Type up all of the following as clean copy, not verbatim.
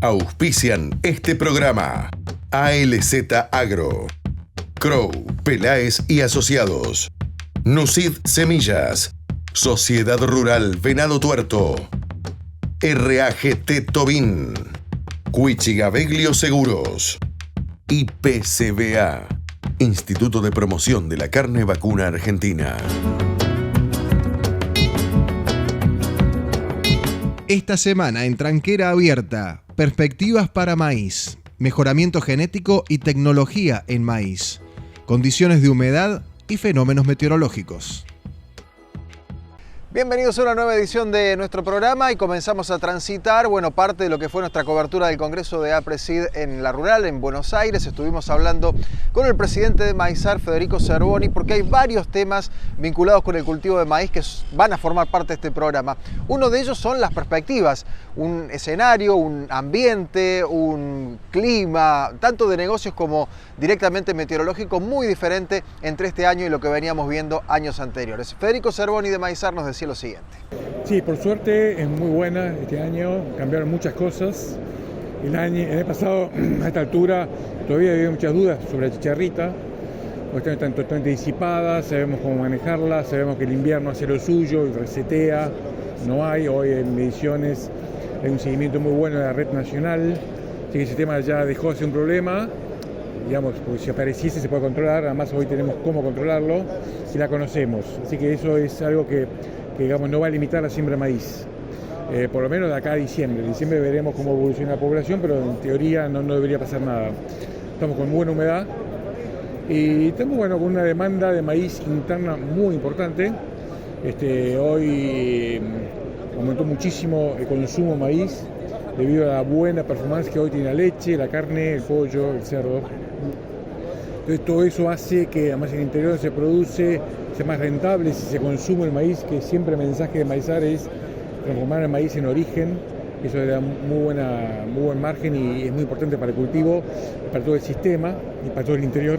Auspician este programa. ALZ Agro, Crow, Peláez y Asociados, Nucid Semillas, Sociedad Rural Venado Tuerto, RAGT Tobin, Cuichigaveglio Seguros y PCBA, Instituto de Promoción de la Carne Vacuna Argentina. Esta semana en Tranquera Abierta, perspectivas para maíz, mejoramiento genético y tecnología en maíz, condiciones de humedad y fenómenos meteorológicos. Bienvenidos a una nueva edición de nuestro programa y comenzamos a transitar, parte de lo que fue nuestra cobertura del Congreso de APRESID en La Rural, en Buenos Aires. Estuvimos hablando con el presidente de Maizar, Federico Zerboni, porque hay varios temas vinculados con el cultivo de maíz que van a formar parte de este programa. Uno de ellos son las perspectivas, un escenario, un ambiente, un clima, tanto de negocios como directamente meteorológico, muy diferente entre este año y lo que veníamos viendo años anteriores. Federico Zerboni de Maizar nos decía lo siguiente. Sí, por suerte es muy buena este año, cambiaron muchas cosas. El año pasado, a esta altura, todavía había muchas dudas sobre la chicharrita. Hoy están totalmente disipadas, sabemos cómo manejarla, sabemos que el invierno hace lo suyo y resetea. No hay, hoy en mediciones hay un seguimiento muy bueno de la red nacional, así que ese tema ya dejó de ser un problema. Digamos, porque si apareciese se puede controlar, además hoy tenemos cómo controlarlo y la conocemos. Así que eso es algo que digamos, no va a limitar la siembra de maíz, por lo menos de acá a diciembre. En diciembre veremos cómo evoluciona la población, pero en teoría no debería pasar nada. Estamos con buena humedad y estamos con una demanda de maíz interna muy importante. Hoy aumentó muchísimo el consumo de maíz debido a la buena performance que hoy tiene la leche, la carne, el pollo, el cerdo. Entonces todo eso hace que además en el interior se produce, sea más rentable si se consume el maíz, que siempre el mensaje de Maizar es transformar el maíz en origen. Eso le da muy buen margen y es muy importante para el cultivo, para todo el sistema y para todo el interior.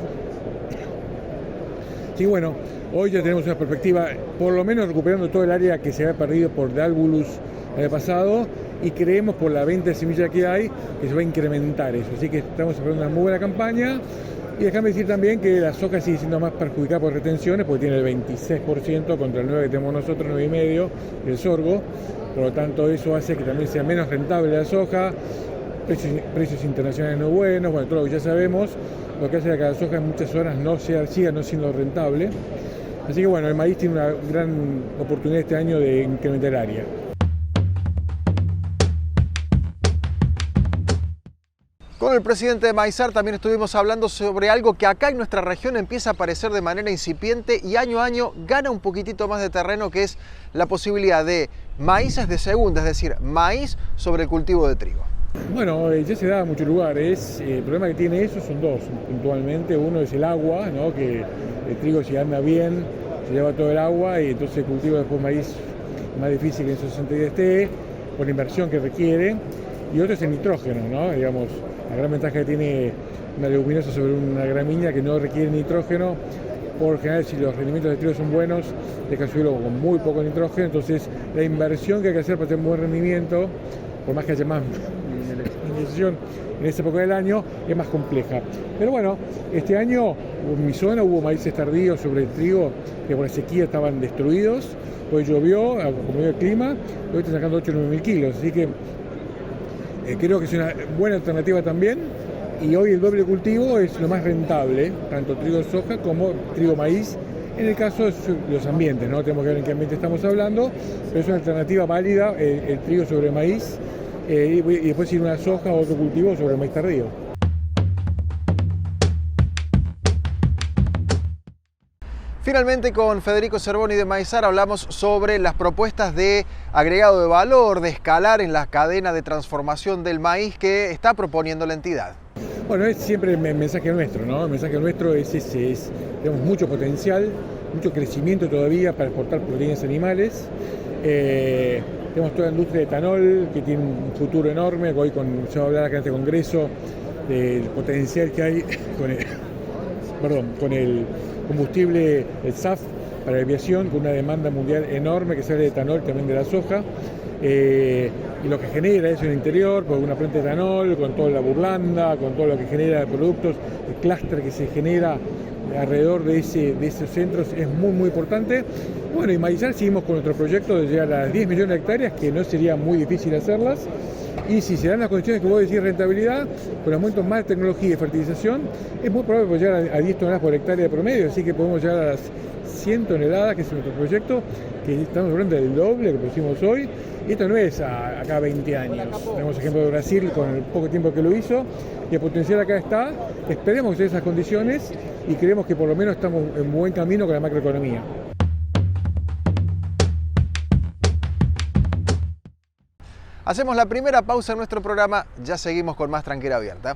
Sí, hoy ya tenemos una perspectiva, por lo menos recuperando todo el área que se había perdido por Dálvulus el año pasado, y creemos por la venta de semillas que hay que se va a incrementar eso. Así que estamos esperando una muy buena campaña. Y déjame decir también que la soja sigue siendo más perjudicada por retenciones, porque tiene el 26% contra el 9% que tenemos nosotros, 9,5% del sorgo. Por lo tanto, eso hace que también sea menos rentable la soja, precios internacionales no buenos, todo lo que ya sabemos, lo que hace que la soja en muchas zonas siga no siendo rentable. Así que el maíz tiene una gran oportunidad este año de incrementar el área. Con el presidente de Maizar también estuvimos hablando sobre algo que acá en nuestra región empieza a aparecer de manera incipiente y año a año gana un poquitito más de terreno, que es la posibilidad de maíces de segunda, es decir, maíz sobre el cultivo de trigo. Ya se da en muchos lugares. El problema que tiene eso son dos, puntualmente. Uno es el agua, que el trigo si anda bien, se lleva todo el agua y entonces el cultivo después maíz es más difícil que en esos 60 días esté, por la inversión que requiere. Y otro es el nitrógeno, digamos. La gran ventaja que tiene una leguminosa sobre una gramínea que no requiere nitrógeno. Por general, si los rendimientos de trigo son buenos, deja suelo con muy poco nitrógeno. Entonces, la inversión que hay que hacer para tener un buen rendimiento, por más que haya más iniciación en esta época del año, es más compleja. Pero este año en mi zona hubo maíces tardíos sobre el trigo que por la sequía estaban destruidos. Hoy llovió, acomodó el clima, hoy están sacando 8 o 9 mil kilos. Así que creo que es una buena alternativa también, y hoy el doble cultivo es lo más rentable, tanto trigo soja como trigo maíz, en el caso de los ambientes, ¿no? Tenemos que ver en qué ambiente estamos hablando, pero es una alternativa válida el trigo sobre maíz, y después ir una soja o otro cultivo sobre maíz tardío. Finalmente, con Federico Zerboni de Maizar hablamos sobre las propuestas de agregado de valor, de escalar en la cadena de transformación del maíz que está proponiendo la entidad. Es siempre el mensaje nuestro, ¿no? El mensaje nuestro es ese, tenemos mucho potencial, mucho crecimiento todavía para exportar proteínas animales. Tenemos toda la industria de etanol que tiene un futuro enorme. Hoy se va a hablar acá en este congreso del potencial que hay con el combustible, el SAF, para la aviación, con una demanda mundial enorme que sale de etanol, también de la soja. y lo que genera eso en el interior, con una planta de etanol, con toda la burlanda, con todo lo que genera de productos, el clúster que se genera alrededor de esos centros es muy importante. Bueno, y Maizal seguimos con nuestro proyecto de llegar a las 10 millones de hectáreas, que no sería muy difícil hacerlas, y si se dan las condiciones que vos decís, rentabilidad, con aumentos más de tecnología y fertilización, es muy probable llegar a 10 toneladas por hectárea de promedio, así que podemos llegar a las 100 toneladas, que es nuestro proyecto, que estamos hablando del doble que pusimos hoy. Y esto no es acá 20 años. Tenemos ejemplo de Brasil con el poco tiempo que lo hizo, y el potencial acá está. Esperemos que se den esas condiciones y creemos que por lo menos estamos en buen camino con la macroeconomía. Hacemos la primera pausa en nuestro programa, ya seguimos con más Tranquera Abierta.